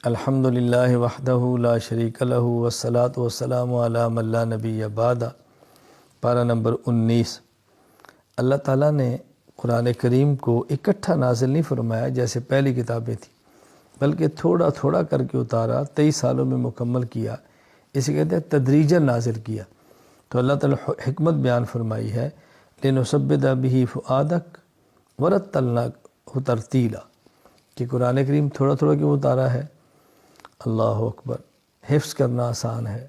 الحمد للہ وحدہ لا شریک لہ والصلاۃ والسلام علی من لا نبی بعدہ۔ پارہ نمبر 19۔ اللہ تعالیٰ نے قرآن کریم کو اکٹھا نازل نہیں فرمایا جیسے پہلی کتابیں تھیں، بلکہ تھوڑا تھوڑا کر کے اتارا، 23 سالوں میں مکمل کیا۔ اسے کہتے ہیں تدریجاً نازل کیا۔ تو اللہ تعالیٰ حکمت بیان فرمائی ہے، لِنُثَبِّتَ بِهِ فُؤَادَكَ وَرَتَّلْنَاهُ تَرْتِيلًا، کہ قرآن کریم تھوڑا تھوڑا کیوں اتارا ہے؟ اللہ اکبر۔ حفظ کرنا آسان ہے،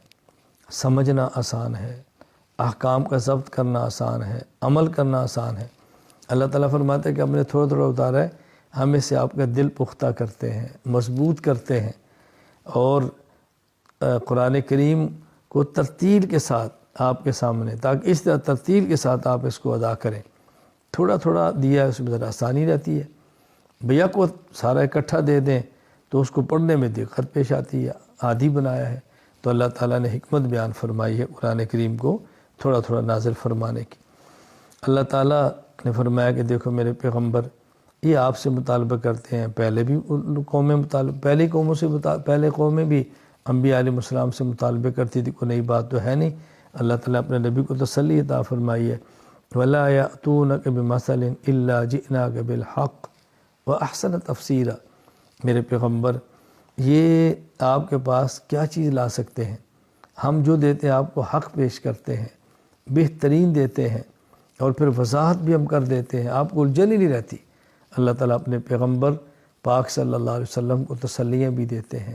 سمجھنا آسان ہے، احکام کا ضبط کرنا آسان ہے، عمل کرنا آسان ہے۔ اللہ تعالیٰ فرماتے ہیں کہ ہم نے تھوڑا تھوڑا اتارا ہے، ہم اس سے آپ کا دل پختہ کرتے ہیں، مضبوط کرتے ہیں، اور قرآن کریم کو ترتیل کے ساتھ آپ کے سامنے، تاکہ اس طرح ترتیل کے ساتھ آپ اس کو ادا کریں۔ تھوڑا تھوڑا دیا، اس میں ذرا آسانی رہتی ہے۔ بھیا کو سارا اکٹھا دے دیں تو اس کو پڑھنے میں دقت پیش آتی ہے، عادی بنایا ہے۔ تو اللہ تعالیٰ نے حکمت بیان فرمائی ہے قرآن کریم کو تھوڑا تھوڑا نازل فرمانے کی۔ اللہ تعالیٰ نے فرمایا کہ دیکھو میرے پیغمبر یہ آپ سے مطالبہ کرتے ہیں، پہلے بھی قومیں پہلے قومیں بھی انبیاء علیہ السلام سے مطالبہ کرتی تھی، کوئی نئی بات تو ہے نہیں۔ اللہ تعالیٰ اپنے نبی کو تسلی عطا فرمائی ہے، وَلَا يَأْتُونَكَ بِمَثَلٍ إِلَّا جِئْنَاكَ بِالْحَقِّ وَأَحْسَنَ تَفْسِيرًا۔ میرے پیغمبر یہ آپ کے پاس کیا چیز لا سکتے ہیں؟ ہم جو دیتے ہیں آپ کو حق پیش کرتے ہیں، بہترین دیتے ہیں، اور پھر وضاحت بھی ہم کر دیتے ہیں، آپ کو الجھن ہی نہیں رہتی۔ اللہ تعالیٰ اپنے پیغمبر پاک صلی اللہ علیہ وسلم کو تسلیاں بھی دیتے ہیں،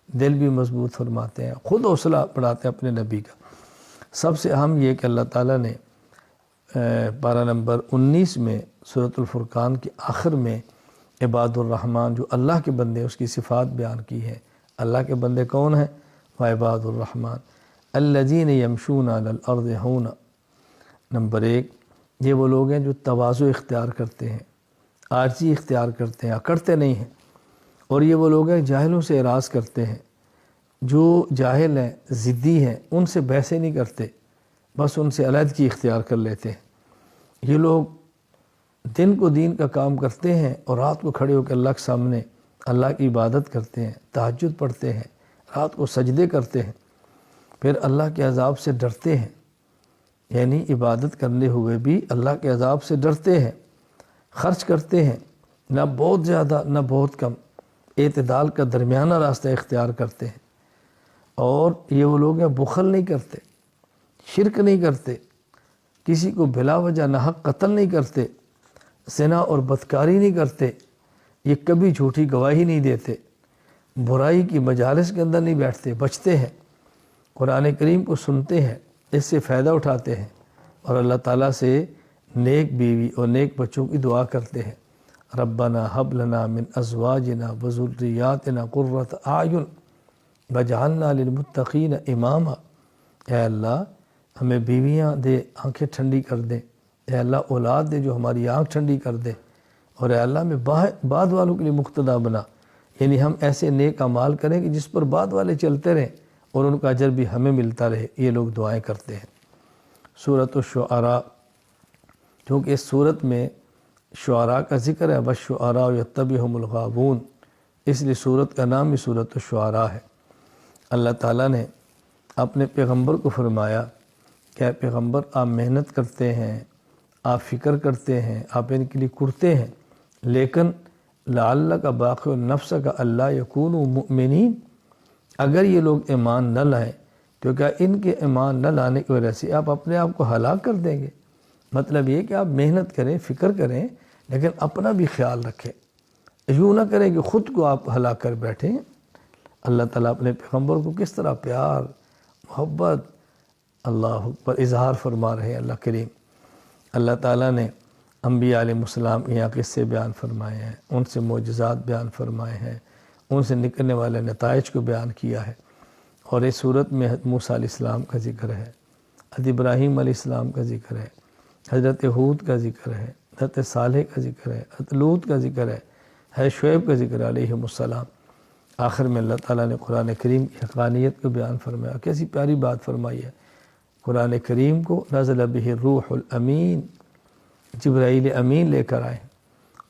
دل بھی مضبوط فرماتے ہیں، خود حوصلہ بڑھاتے ہیں اپنے نبی کا۔ سب سے اہم یہ کہ اللہ تعالیٰ نے پارہ نمبر 19 میں سورۃ الفرقان کے آخر میں عباد الرحمن جو اللہ کے بندے اس کی صفات بیان کی ہے۔ اللہ کے بندے کون ہیں؟ وعباد الرحمن الذین یمشون علی الارض ہونا۔ نمبر 1، یہ وہ لوگ ہیں جو تواضع اختیار کرتے ہیں، عاجزی اختیار کرتے ہیں، اکڑتے نہیں ہیں۔ اور یہ وہ لوگ ہیں جاہلوں سے اعراض کرتے ہیں، جو جاہل ہیں، ضدی ہیں، ان سے بحثیں نہیں کرتے، بس ان سے علیحدگی اختیار کر لیتے ہیں۔ یہ لوگ دن کو دین کا کام کرتے ہیں اور رات کو کھڑے ہو کے اللہ کے سامنے اللہ کی عبادت کرتے ہیں، تہجد پڑھتے ہیں، رات کو سجدے کرتے ہیں، پھر اللہ کے عذاب سے ڈرتے ہیں، یعنی عبادت کرنے ہوئے بھی اللہ کے عذاب سے ڈرتے ہیں۔ خرچ کرتے ہیں، نہ بہت زیادہ نہ بہت کم، اعتدال کا درمیانہ راستہ اختیار کرتے ہیں۔ اور یہ وہ لوگ ہیں بخل نہیں کرتے، شرک نہیں کرتے، کسی کو بلا وجہ ناحق قتل نہیں کرتے، زنا اور بدکاری نہیں کرتے، یہ کبھی جھوٹی گواہی نہیں دیتے، برائی کی مجالس کے اندر نہیں بیٹھتے، بچتے ہیں، قرآن کریم کو سنتے ہیں، اس سے فائدہ اٹھاتے ہیں، اور اللہ تعالیٰ سے نیک بیوی اور نیک بچوں کی دعا کرتے ہیں۔ ربنا ہب لنا من ازواجنا وذریاتنا قرۃ اعین وجعلنا للمتقین اماما۔ اے اللہ ہمیں بیویاں دے، آنکھیں ٹھنڈی کر دے، اے اللہ اولاد دے جو ہماری آنکھ ٹھنڈی کر دے، اور اے اللہ ہمیں بعد والوں کے لیے مقتدا بنا، یعنی ہم ایسے نیک اعمال کریں کہ جس پر بعد والے چلتے رہیں اور ان کا اجر بھی ہمیں ملتا رہے۔ یہ لوگ دعائیں کرتے ہیں۔ سورۃ الشعراء، کیونکہ اس صورت میں شعراء کا ذکر ہے، والشعراء یتبعہم الغاوون، اس لیے صورت کا نام ہی سورۃ الشعراء ہے۔ اللہ تعالیٰ نے اپنے پیغمبر کو فرمایا کہ اے پیغمبر آپ محنت کرتے ہیں، آپ فکر کرتے ہیں، آپ ان کے لیے کرتے ہیں، لیکن لعلک باخع نفسک الا یکونوا مؤمنین، اگر یہ لوگ ایمان نہ لائیں تو کیا ان کے ایمان نہ لانے کی وجہ سے آپ اپنے آپ کو ہلاک کر دیں گے؟ مطلب یہ کہ آپ محنت کریں، فکر کریں، لیکن اپنا بھی خیال رکھیں، یوں نہ کریں کہ خود کو آپ ہلاک کر بیٹھیں۔ اللہ تعالیٰ اپنے پیغمبر کو کس طرح پیار، محبت، اللہ پر اظہار فرما رہے ہیں اللہ کریم۔ اللہ تعالیٰ نے انبیاء علیہ السلام کے یہاں قصے بیان فرمائے ہیں، ان سے معجزات بیان فرمائے ہیں، ان سے نکلنے والے نتائج کو بیان کیا ہے۔ اور اس صورت میں موسیٰ علیہ السلام کا ذکر ہے، حضرت ابراہیم علیہ السلام کا ذکر ہے، حضرت ہود کا ذکر ہے، حضرت صالح کا ذکر ہے، حضرت لوط کا ذکر ہے، حضرت شعیب کا ذکر ہے علیہ السلام۔ آخر میں اللہ تعالیٰ نے قرآن کریم کی حقانیت کو بیان فرمایا۔ کیسی پیاری بات فرمائی ہے، قرآن کریم کو نزل بہ الروح الامین، جبرائیل امین لے کر آئے،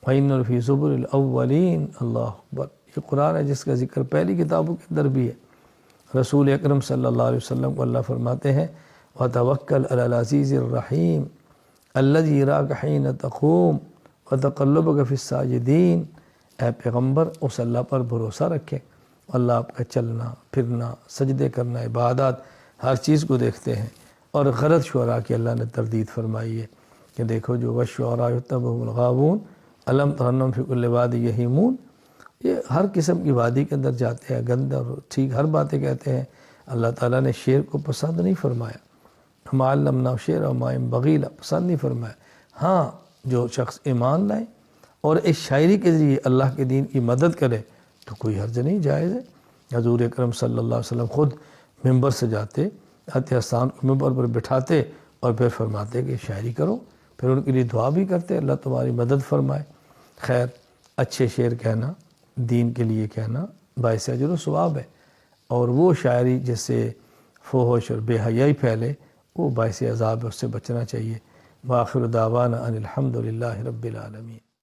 وَإِنَّ فِي زُبُرِ الْأَوَّلِينَ، اللہ اکبر، یہ قرآن ہے جس کا ذکر پہلی کتابوں کے اندر بھی ہے۔ رسول اکرم صلی اللہ علیہ وسلم کو اللہ فرماتے ہیں وَتَوَكَّلْ عَلَى الْعَزِيزِ الرَّحِيمِ الَّذِي يَرَاكَ حِينَ تَقُومُ وَتَقَلُّبَكَ فِي السَّاجِدِينَ، اے پیغمبر اس اللہ پر بھروسہ رکھیں، اللہ آپ کا چلنا پھرنا سجدے کرنا عبادات ہر چیز کو دیکھتے ہیں۔ اور غلط شعراء کی اللہ نے تردید فرمائی ہے کہ دیکھو جو وَالشُّعَرَاءُ يَتَّبِعُهُمُ الْغَاوُونَ أَلَمْ تَرَ أَنَّهُمْ فِي كُلِّ وَادٍ يَهِيمُونَ، یہ ہر قسم کی وادی کے اندر جاتے ہیں، گند اور ٹھیک ہر باتیں کہتے ہیں۔ اللہ تعالیٰ نے شعر کو پسند نہیں فرمایا، وَمَا عَلَّمْنَاهُ الشِّعْرَ وَمَا يَنبَغِي لَهُ، پسند نہیں فرمایا۔ ہاں جو شخص ایمان لائے اور اس شاعری کے ذریعے اللہ کے دین کی مدد کرے تو کوئی حرج نہیں، جائز ہے۔ حضور اکرم صلی اللہ علیہ وسلم خود ممبر سے جاتے حسان کو ممبر پر بٹھاتے اور پھر فرماتے کہ شاعری کرو، پھر ان کے لیے دعا بھی کرتے اللہ تمہاری مدد فرمائے۔ خیر، اچھے شعر کہنا دین کے لیے کہنا باعث اجر و ثواب ہے، اور وہ شاعری جس سے فحش اور بے حیائی پھیلے وہ باعث عذاب ہے، اس سے بچنا چاہیے۔ وآخر دعوانا ان الحمد للہ رب العالمین۔